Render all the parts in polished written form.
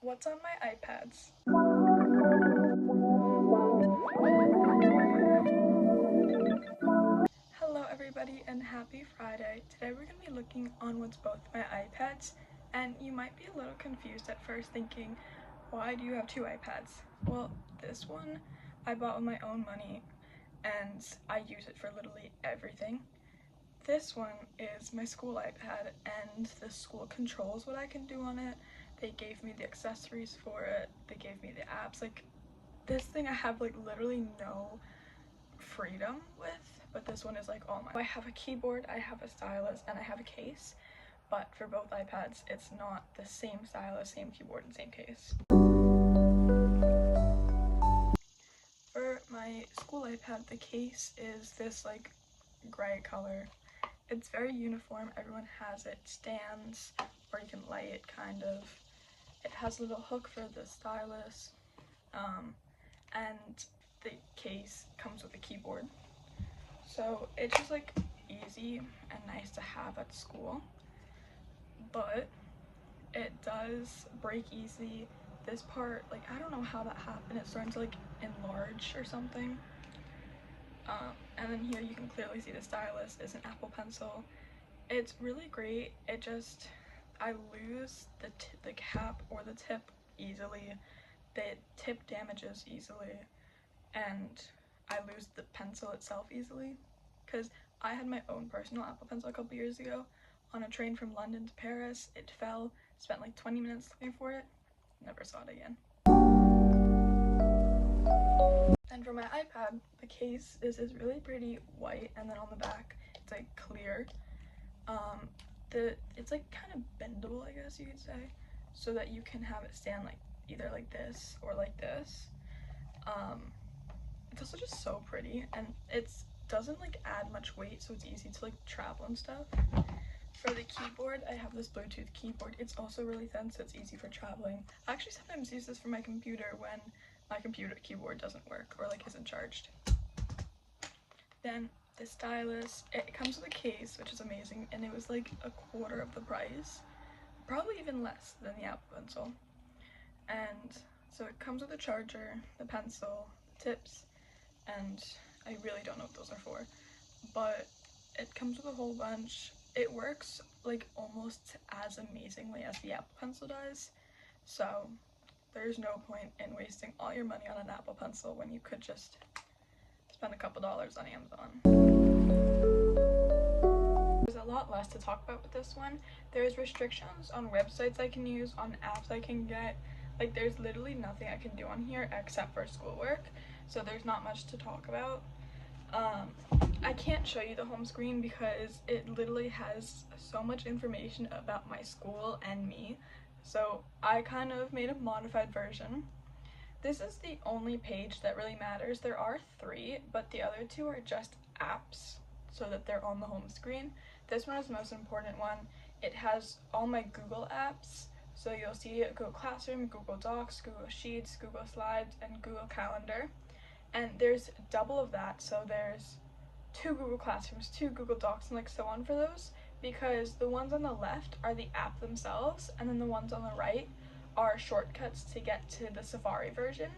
What's on my iPads? Hello everybody and happy Friday. Today we're going to be looking on what's both my iPads, and you might be a little confused at first thinking, why do you have two iPads? Well, this one I bought with my own money and I use it for literally everything. This one is my school iPad and the school controls what I can do on it. They gave me the accessories for it, they gave me the apps. Like, this thing I have like literally no freedom with, but this one is like all mine. I have a keyboard, I have a stylus, and I have a case, but for both iPads it's not the same stylus, same keyboard, and same case. For my school iPad, the case is this like gray color. It's very uniform, everyone has it. Stands, or you can light it kind of. It has a little hook for the stylus, and the case comes with a keyboard. So it's just like easy and nice to have at school, but it does break easily. This part, like, I don't know how that happened. It's starting to like enlarge or something. And then here you can clearly see the stylus is an Apple Pencil. It's really great. It just, I lose the cap or the tip easily. The tip damages easily, and I lose the pencil itself easily, because I had my own personal Apple Pencil a couple years ago on a train from London to Paris. It fell, spent like 20 minutes looking for it, never saw it again. And for my iPad, the case is this really pretty white, and then on the back it's like clear. It's like kind of bendable, I guess you could say, so that you can have it stand like either like this or like this. It's also just so pretty, and it doesn't like add much weight, so it's easy to like travel and stuff. For the keyboard, I have this Bluetooth keyboard. It's also really thin, so it's easy for traveling. I actually sometimes use this for my computer when my computer keyboard doesn't work or like isn't charged. Then the stylus, it comes with a case, which is amazing, and it was like a quarter of the price, probably even less than the Apple Pencil. And so it comes with a charger, the pencil, tips, and I really don't know what those are for, but it comes with a whole bunch. It works like almost as amazingly as the Apple Pencil does, so there's no point in wasting all your money on an Apple Pencil when you could just spend a couple dollars on Amazon. There's a lot less to talk about with this one. There's restrictions on websites I can use, on apps I can get. Like, there's literally nothing I can do on here except for schoolwork, so there's not much to talk about. I can't show you the home screen because it literally has so much information about my school and me, so I kind of made a modified version. This is the only page that really matters. There are 3, but the other 2 are just apps, so that they're on the home screen. This one is the most important one. It has all my Google apps. So you'll see Google Classroom, Google Docs, Google Sheets, Google Slides, and Google Calendar. And there's double of that, so there's 2 Google Classrooms, 2 Google Docs, and like so on for those, because the ones on the left are the app themselves, and then the ones on the right are shortcuts to get to the Safari version.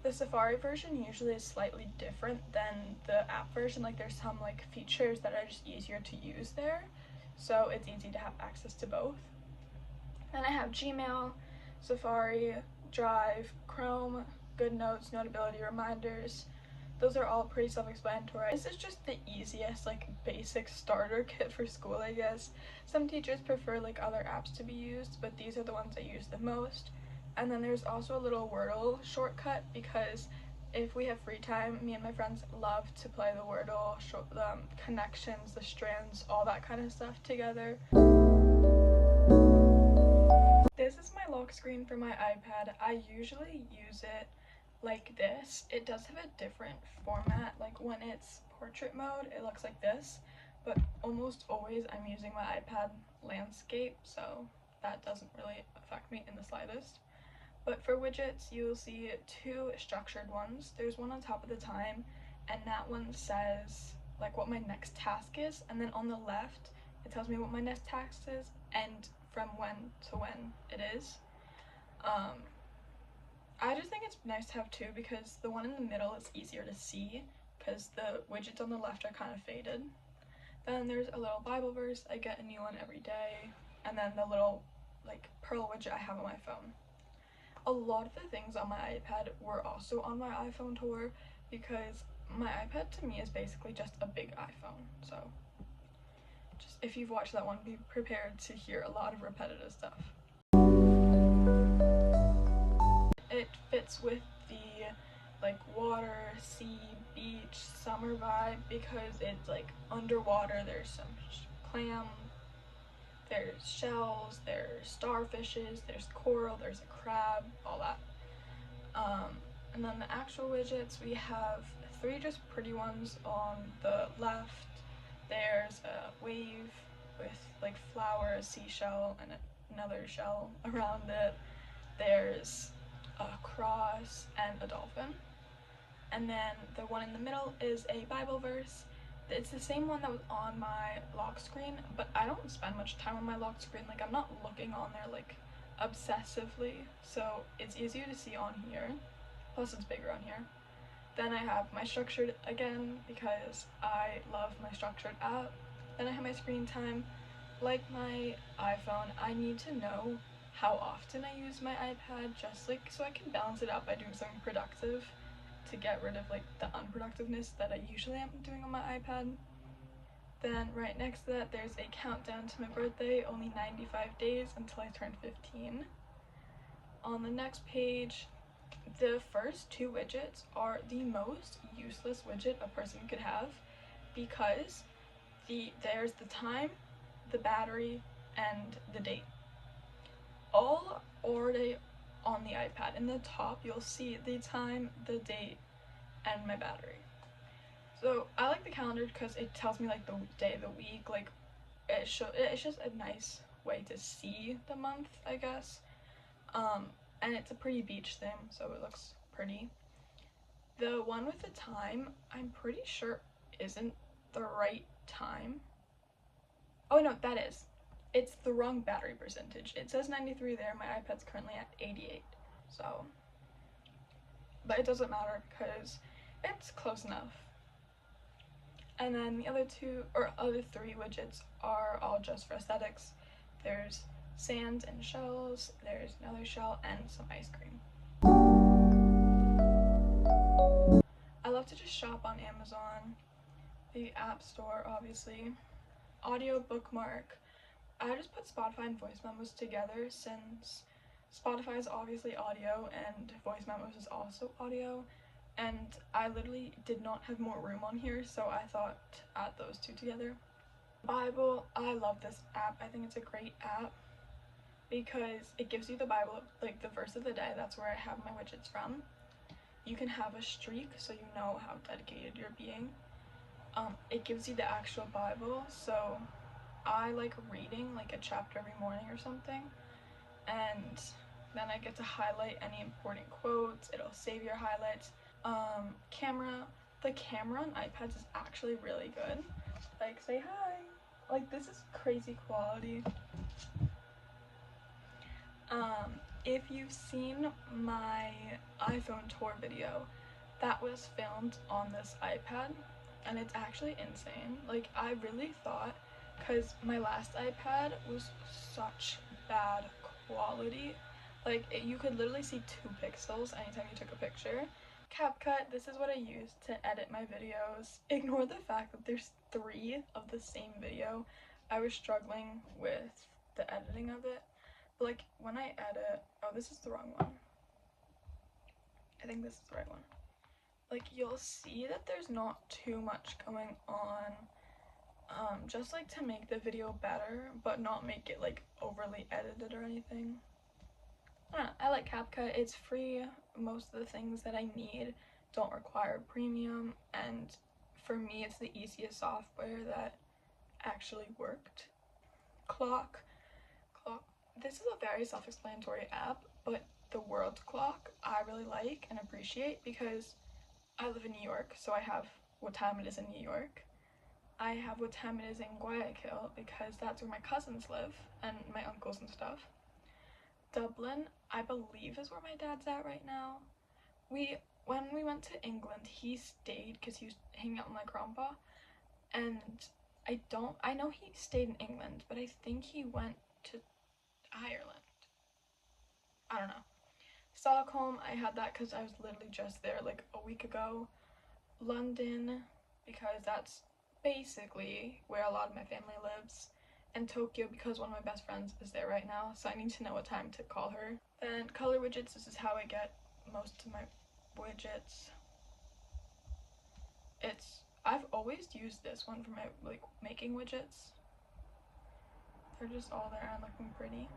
The Safari version usually is slightly different than the app version. Like, there's some like features that are just easier to use there, so it's easy to have access to both. Then I have Gmail, Safari, Drive, Chrome, Good Notes, Notability, Reminders. Those are all pretty self-explanatory. This is just the easiest, like, basic starter kit for school, I guess. Some teachers prefer like other apps to be used, but these are the ones I use the most. And then there's also a little Wordle shortcut, because if we have free time, me and my friends love to play the Wordle, connections, the strands, all that kind of stuff together. This is my lock screen for my iPad. I usually use it like this. It does have a different format. Like, when it's portrait mode, it looks like this, but almost always I'm using my iPad landscape, so that doesn't really affect me in the slightest. But for widgets, you'll see 2 structured ones. There's one on top of the time, and that one says like what my next task is, and then on the left it tells me what my next task is and from when to when it is. Um, I just think it's nice to have two because the one in the middle is easier to see because the widgets on the left are kind of faded. Then there's a little Bible verse. I get a new one every day. And then the little like pearl widget I have on my phone. A lot of the things on my iPad were also on my iPhone tour because my iPad to me is basically just a big iPhone. So just if you've watched that one, be prepared to hear a lot of repetitive stuff. It fits with the like water, sea, beach, summer vibe because it's like underwater. There's some clam, there's shells, there's starfishes, there's coral, there's a crab, all that. And then the actual widgets, we have 3 just pretty ones on the left. There's a wave with like flower, a seashell, and another shell around it. There's a cross and a dolphin. And then the one in the middle is a Bible verse. It's the same one that was on my lock screen, but I don't spend much time on my lock screen. Like, I'm not looking on there like obsessively, so it's easier to see on here. Plus it's bigger on here. Then I have my structured again because I love my structured app. Then I have my screen time. Like my iPhone, I need to know how often I use my iPad, just like so I can balance it out by doing something productive to get rid of like the unproductiveness that I usually am doing on my iPad. Then right next to that there's a countdown to my birthday, only 95 days until I turn 15. On the next page, the first 2 widgets are the most useless widget a person could have because there's the time, the battery, and the date. All already on the iPad. In the top, you'll see the time, the date, and my battery. So I like the calendar because it tells me like the day of the week. Like it's just a nice way to see the month, I guess. And it's a pretty beach theme, so it looks pretty. The one with the time, I'm pretty sure isn't the right time. Oh no, that is. It's the wrong battery percentage. It says 93 there, my iPad's currently at 88, so. But it doesn't matter because it's close enough. And then the other 3 widgets are all just for aesthetics. There's sand and shells, there's another shell, and some ice cream. I love to just shop on Amazon, the App Store, obviously. Audio bookmark. I just put Spotify and voice memos together since Spotify is obviously audio and voice memos is also audio, and I literally did not have more room on here, so I thought to add those 2 together. Bible, I love this app. I think it's a great app because it gives you the Bible, like the verse of the day. That's where I have my widgets from. You can have a streak so you know how dedicated you're being. It gives you the actual Bible, so I like reading like a chapter every morning or something, and then I get to highlight any important quotes. It'll save your highlights. Camera. The camera on iPads is actually really good. Like, say hi. Like, this is crazy quality. If you've seen my iPhone tour video, that was filmed on this iPad, and it's actually insane. Like, I really thought, because my last iPad was such bad quality, like you could literally see 2 pixels anytime you took a picture. CapCut, this is what I use to edit my videos. Ignore the fact that there's 3 of the same video. I was struggling with the editing of it. But like when I edit, oh, this is the wrong one. I think this is the right one. Like you'll see that there's not too much going on. Just like to make the video better, but not make it like overly edited or anything. I don't know, I like CapCut. It's free. Most of the things that I need don't require premium, and for me it's the easiest software that actually worked. Clock. This is a very self-explanatory app, but the world clock I really like and appreciate because I live in New York, so I have what time it is in New York. I have what time it is in Guayaquil because that's where my cousins live and my uncles and stuff. Dublin, I believe, is where my dad's at right now. When we went to England, he stayed because he was hanging out with my grandpa, and I know he stayed in England, but I think he went to Ireland. I don't know. Stockholm, I had that because I was literally just there like a week ago. London, because that's basically where a lot of my family lives. And Tokyo, because one of my best friends is there right now, so I need to know what time to call her. Then color widgets, this is how I get most of my widgets. I've always used this one for my like making widgets. They're just all there and looking pretty.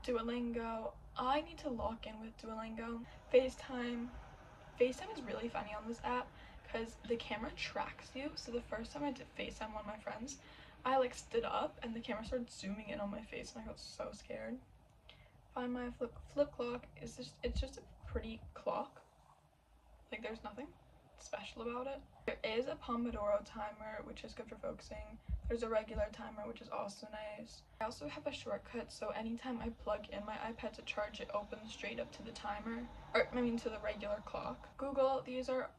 Duolingo, I need to lock in with Duolingo. FaceTime is really funny on this app because the camera tracks you. So the first time I did FaceTime one of my friends, I like stood up and the camera started zooming in on my face and I got so scared. Find My flip clock is it's just a pretty clock. Like there's nothing special about it. There is a Pomodoro timer, which is good for focusing. There's a regular timer, which is also nice. I also have a shortcut, so anytime I plug in my iPad to charge, it opens straight up to the timer, or I mean to the regular clock. Google, these are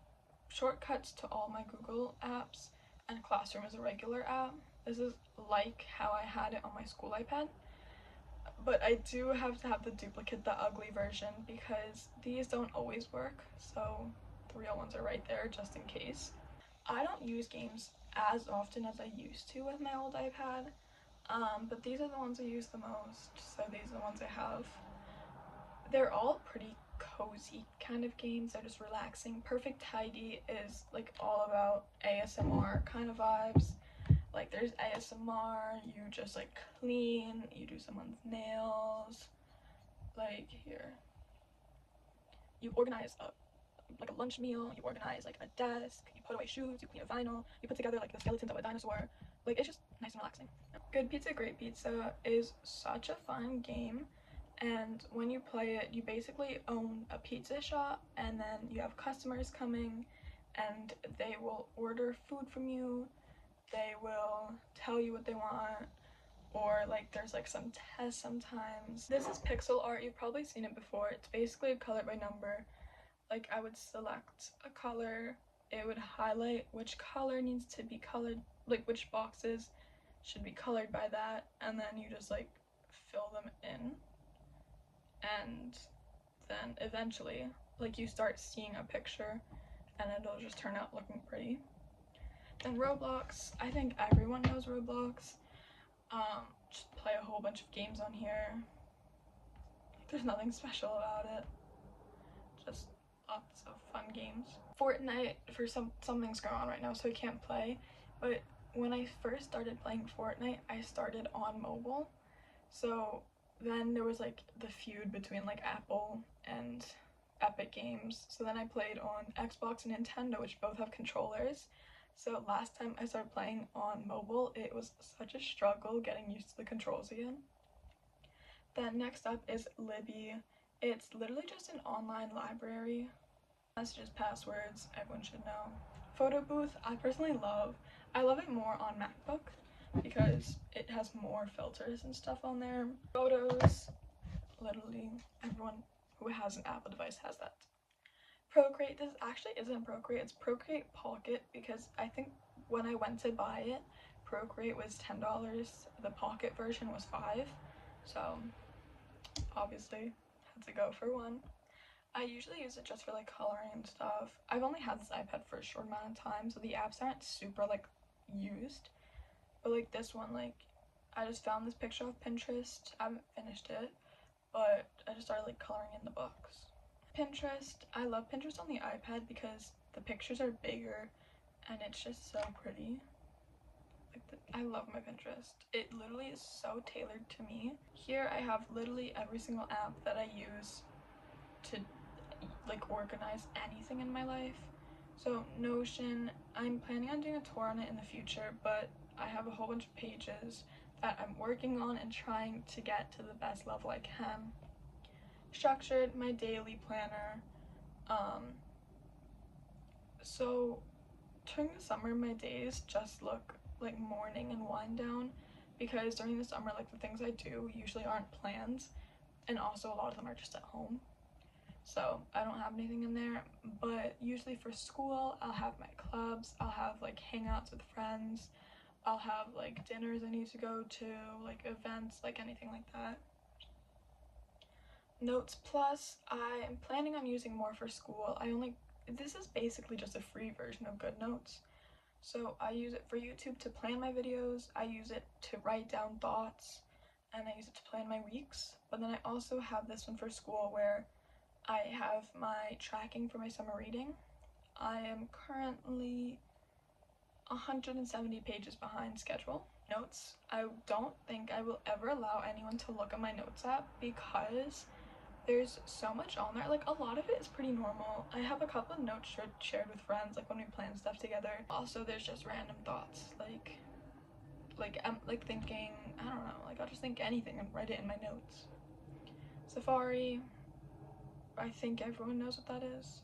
shortcuts to all my Google apps, and Classroom is a regular app. This is like how I had it on my school iPad, but I do have to have the duplicate, the ugly version, because these don't always work, so the real ones are right there just in case. I don't use games as often as I used to with my old iPad, but these are the ones I use the most, so these are the ones I have. They're all pretty cozy kind of games. They're just relaxing. Perfect Tidy is like all about ASMR kind of vibes. Like there's ASMR, you just like clean, you do someone's nails, like here. You organize like a lunch meal, you organize like a desk, you put away shoes, you clean a vinyl, you put together like the skeletons of a dinosaur. Like it's just nice and relaxing. Good Pizza, Great Pizza is such a fun game, and when you play it, you basically own a pizza shop, and then you have customers coming and they will order food from you, they will tell you what they want, or like there's like some tests sometimes. This is pixel art, you've probably seen it before. It's basically a color by number. Like I would select a color, it would highlight which color needs to be colored, like which boxes should be colored by that, and then you just like fill them in, and then eventually like you start seeing a picture and it'll just turn out looking pretty. Then Roblox, I think everyone knows Roblox. Just play a whole bunch of games on here. There's nothing special about it, just lots of fun games. Fortnite, for something's going on right now, so I can't play, but when I first started playing Fortnite, I started on mobile, so then there was like the feud between like Apple and Epic Games, so then I played on Xbox and Nintendo, which both have controllers. So last time I started playing on mobile, it was such a struggle getting used to the controls again. Then next up is Libby. It's literally just an online library. Messages, passwords, everyone should know. Photo booth, I personally love. I love it more on MacBook because it has more filters and stuff on there. Photos, literally everyone who has an Apple device has that. Procreate, this actually isn't Procreate, it's Procreate Pocket, because I think when I went to buy it, Procreate was $10, the Pocket version was $5, so obviously had to go for one. I usually use it just for like coloring and stuff. I've only had this iPad for a short amount of time, so the apps aren't super like used, but like this one, like I just found this picture off Pinterest. I haven't finished it, but I just started like coloring in the books. Pinterest, I love Pinterest on the iPad because the pictures are bigger and it's just so pretty. I love my Pinterest. It literally is so tailored to me. Here I have literally every single app that I use to like organize anything in my life. So Notion, I'm planning on doing a tour on it in the future, but I have a whole bunch of pages that I'm working on and trying to get to the best level I can. Structured, my daily planner. So during the summer, my days just look like morning and wind down, because during the summer, like the things I do usually aren't planned. and also a lot of them are just at home, so I don't have anything in there. But usually for school, I'll have my clubs, I'll have like hangouts with friends, I'll have like dinners I need to go to, like events, like anything like that. Notes Plus, I am planning on using more for school. This is basically just a free version of GoodNotes. So I use it for YouTube to plan my videos, I use it to write down thoughts, and I use it to plan my weeks. But then I also have this one for school where I have my tracking for my summer reading. I am currently 170 pages behind schedule. Notes, I don't think I will ever allow anyone to look at my notes app because there's so much on there. Like, a lot of it is pretty normal. I have a couple of notes shared with friends, like when we plan stuff together. Also, there's just random thoughts, I'm like thinking, I don't know, like I'll just think anything and write it in my notes. Safari, I think everyone knows what that is.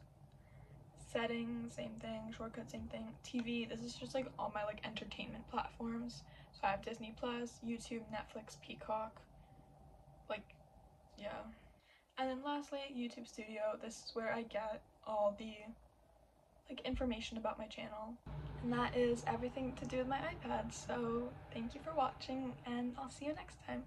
Settings, same thing. Shortcut, same thing. TV, this is just like all my like entertainment platforms. So I have Disney Plus, YouTube, Netflix, Peacock, like, yeah. And then lastly, YouTube Studio. This is where I get all the like information about my channel. And that is everything to do with my iPad. So thank you for watching, and I'll see you next time.